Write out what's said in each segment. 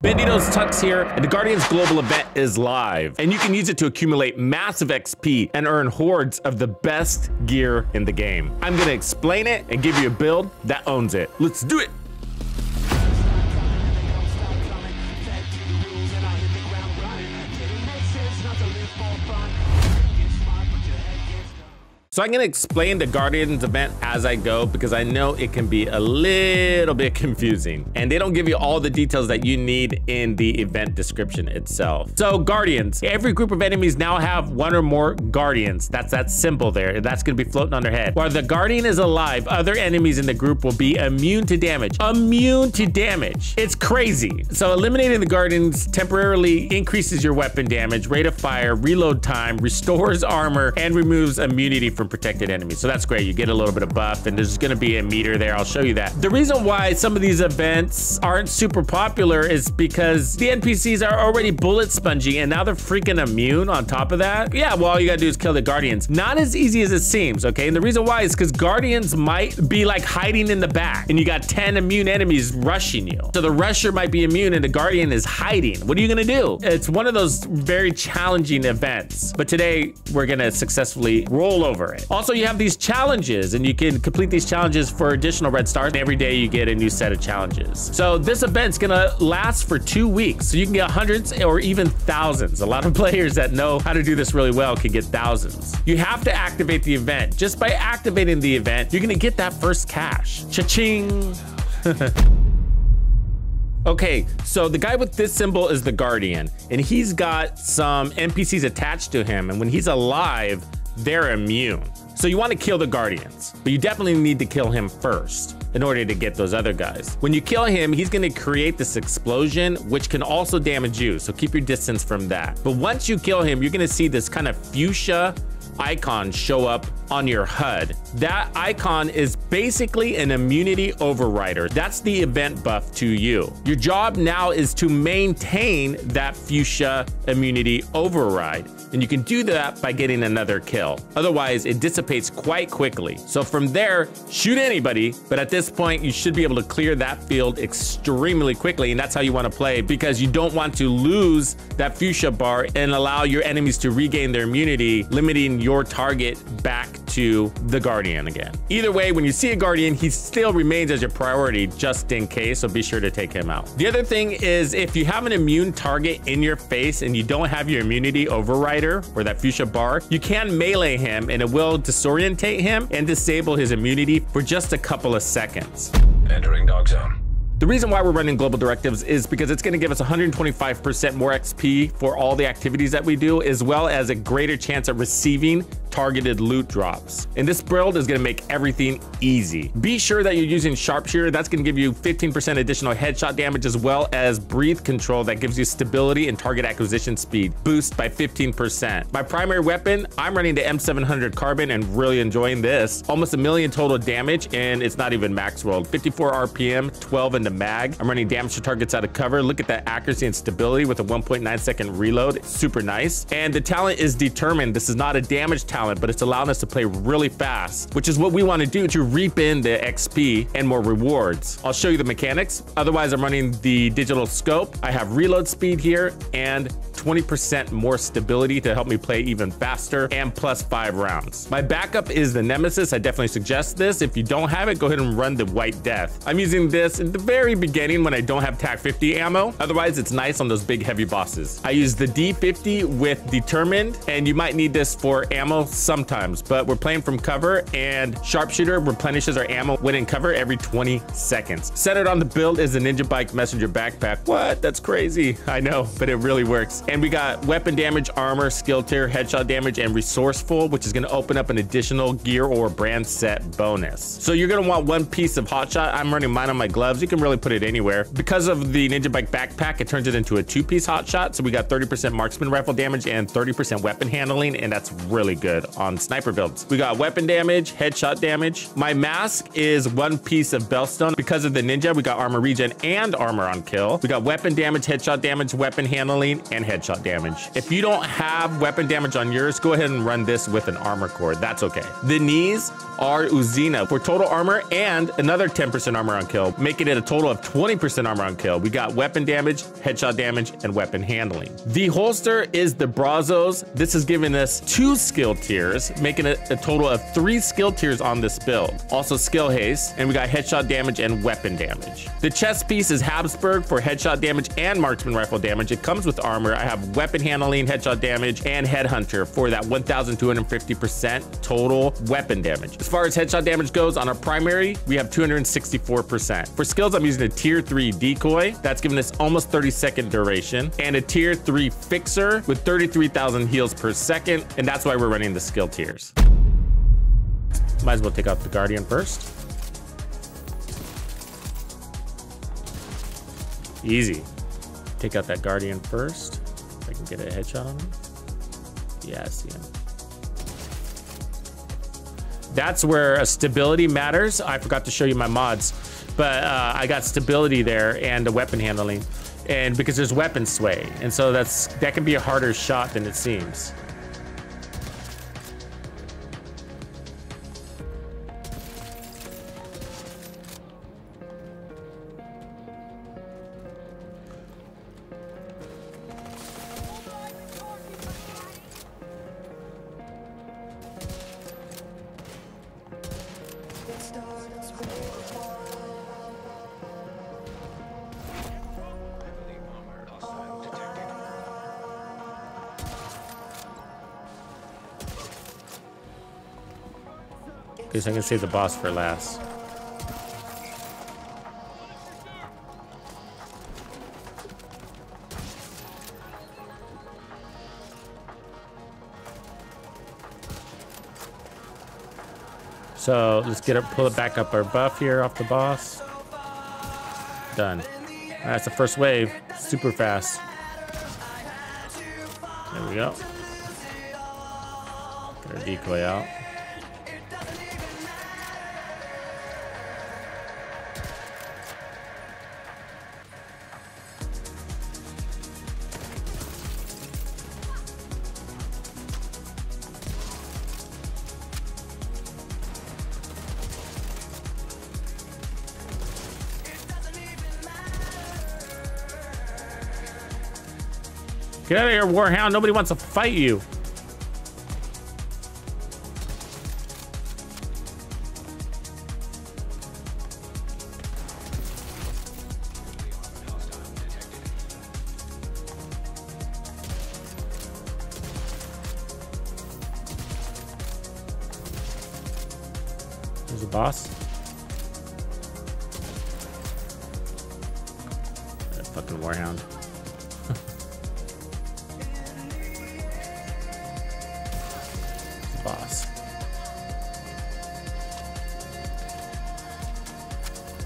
Bandido's Tux here, and the Guardians Global event is live, and you can use it to accumulate massive XP and earn hordes of the best gear in the game. I'm gonna explain it and give you a build that owns it. Let's do it! So I'm gonna explain the Guardians event as I go because I know it can be a little bit confusing and they don't give you all the details that you need in the event description itself. So Guardians, every group of enemies now have one or more Guardians. That's that symbol there. That's gonna be floating on their head. While the Guardian is alive, other enemies in the group will be immune to damage. Immune to damage. It's crazy. So eliminating the Guardians temporarily increases your weapon damage, rate of fire, reload time, restores armor, and removes immunity from protected enemies. So that's great. You get a little bit of buff and there's going to be a meter there. I'll show you that. The reason why some of these events aren't super popular is because the NPCs are already bullet spongy and now they're freaking immune on top of that. Yeah, well, all you gotta do is kill the Guardians. Not as easy as it seems, okay? And the reason why is because Guardians might be like hiding in the back and you got 10 immune enemies rushing you. So the rusher might be immune and the Guardian is hiding. What are you gonna do? It's one of those very challenging events. But today we're gonna successfully roll over it. Also, you have these challenges and you can complete these challenges for additional red stars. Every day you get a new set of challenges. So this event's gonna last for 2 weeks. So you can get hundreds or even thousands. A lot of players that know how to do this really well can get thousands. You have to activate the event. Just by activating the event, you're gonna get that first cash. Cha-ching. Okay, so the guy with this symbol is the Guardian, and he's got some NPCs attached to him, and when he's alive, they're immune. So you want to kill the Guardians, but you definitely need to kill him first in order to get those other guys. When you kill him, he's going to create this explosion, which can also damage you. So keep your distance from that. But once you kill him, you're going to see this kind of fuchsia icon show up on your HUD. That icon is basically an immunity overrider. That's the event buff to you. Your job now is to maintain that fuchsia immunity override. And you can do that by getting another kill. Otherwise, it dissipates quite quickly. So from there, shoot anybody, but at this point, you should be able to clear that field extremely quickly. And that's how you want to play because you don't want to lose that fuchsia bar and allow your enemies to regain their immunity, limiting your target back to the Guardian again. Either way, when you see a Guardian, he still remains as your priority just in case, so be sure to take him out. The other thing is if you have an immune target in your face and you don't have your immunity overrider or that fuchsia bar, you can melee him and it will disorientate him and disable his immunity for just a couple of seconds. Entering dog zone. The reason why we're running global directives is because it's going to give us 125% more XP for all the activities that we do, as well as a greater chance at receiving targeted loot drops. And this build is going to make everything easy. Be sure that you're using sharpshooter. That's going to give you 15% additional headshot damage, as well as breathe control that gives you stability and target acquisition speed boost by 15%. My primary weapon, I'm running the M700 Carbon and really enjoying this. Almost 1 million total damage, and it's not even max rolled. 54 RPM, 12 in the mag. I'm running damage to targets out of cover. Look at that accuracy and stability with a 1.9 second reload. It's super nice. And the talent is determined. This is not a damage talent, but it's allowing us to play really fast, which is what we want to do to reap in the XP and more rewards. I'll show you the mechanics. Otherwise, I'm running the digital scope. I have reload speed here and 20% more stability to help me play even faster, and plus 5 rounds. My backup is the Nemesis. I definitely suggest this. If you don't have it, go ahead and run the White Death. I'm using this in the very beginning when I don't have TAC 50 ammo. Otherwise, it's nice on those big heavy bosses. I use the D50 with Determined, and you might need this for ammo sometimes, but we're playing from cover, and Sharpshooter replenishes our ammo when in cover every 20 seconds. Centered on the build is the Ninja Bike Messenger backpack. What? That's crazy. I know, but it really works. And we got weapon damage, armor, skill tier, headshot damage, and resourceful, which is going to open up an additional gear or brand set bonus. So you're going to want one piece of hotshot. I'm running mine on my gloves. You can really put it anywhere. Because of the Ninja Bike backpack, it turns it into a 2-piece hotshot. So we got 30% marksman rifle damage and 30% weapon handling, and that's really good on sniper builds. We got weapon damage, headshot damage. My mask is 1 piece of Bellstone. Because of the ninja, we got armor regen and armor on kill. We got weapon damage, headshot damage, weapon handling, and headshot damage. If you don't have weapon damage on yours, go ahead and run this with an armor core. That's okay. The knees our Uzina for total armor and another 10% armor on kill, making it a total of 20% armor on kill. We got weapon damage, headshot damage, and weapon handling. The holster is the Brazos. This is giving us 2 skill tiers, making it a total of 3 skill tiers on this build. Also skill haste, and we got headshot damage and weapon damage. The chest piece is Habsburg for headshot damage and marksman rifle damage. It comes with armor. I have weapon handling, headshot damage, and headhunter for that 1,250% total weapon damage. As far as headshot damage goes, on our primary, we have 264%. For skills, I'm using a tier 3 decoy. That's giving us almost 30-second duration, and a tier 3 fixer with 33,000 heals per second, and that's why we're running the skill tiers. Might as well take out the Guardian first. Easy. Take out that Guardian first. If I can get a headshot on him. Yeah, I see him. That's where stability matters. I forgot to show you my mods, but I got stability there and the weapon handling, and because there's weapon sway, and so that can be a harder shot than it seems. Okay, so I can save the boss for last. So let's pull it back up our buff here off the boss. Done. That's the first wave. Super fast. There we go. Get our decoy out. Get out of here, Warhound. Nobody wants to fight you. There's a boss. That fucking Warhound. Boss.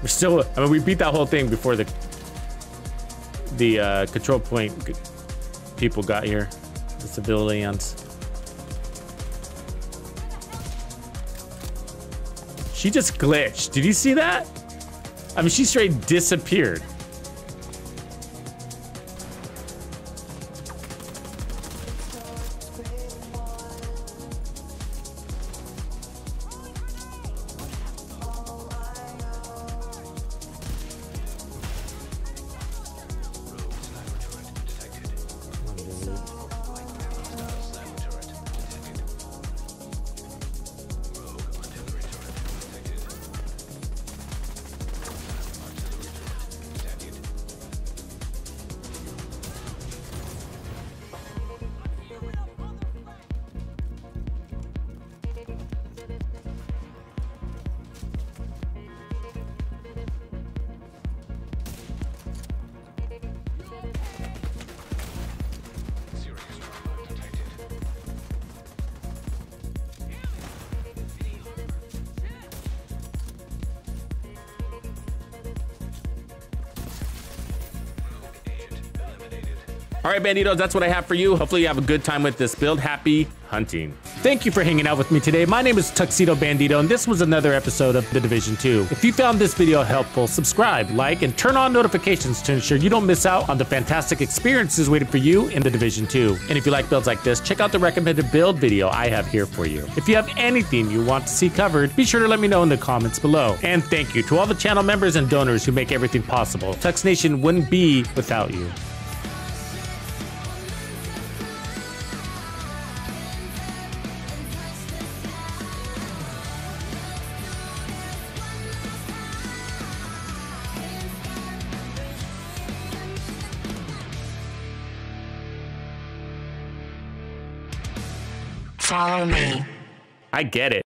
We're still, I mean, we beat that whole thing before the control point people got here, the civilians. She just glitched. Did you see that? I mean, she straight disappeared. All right, Banditos, that's what I have for you. Hopefully you have a good time with this build. Happy hunting. Thank you for hanging out with me today. My name is TuxedoBandido, and this was another episode of The Division 2. If you found this video helpful, subscribe, like, and turn on notifications to ensure you don't miss out on the fantastic experiences waiting for you in The Division 2. And if you like builds like this, check out the recommended build video I have here for you. If you have anything you want to see covered, be sure to let me know in the comments below. And thank you to all the channel members and donors who make everything possible. Tux Nation wouldn't be without you. Follow me. I get it.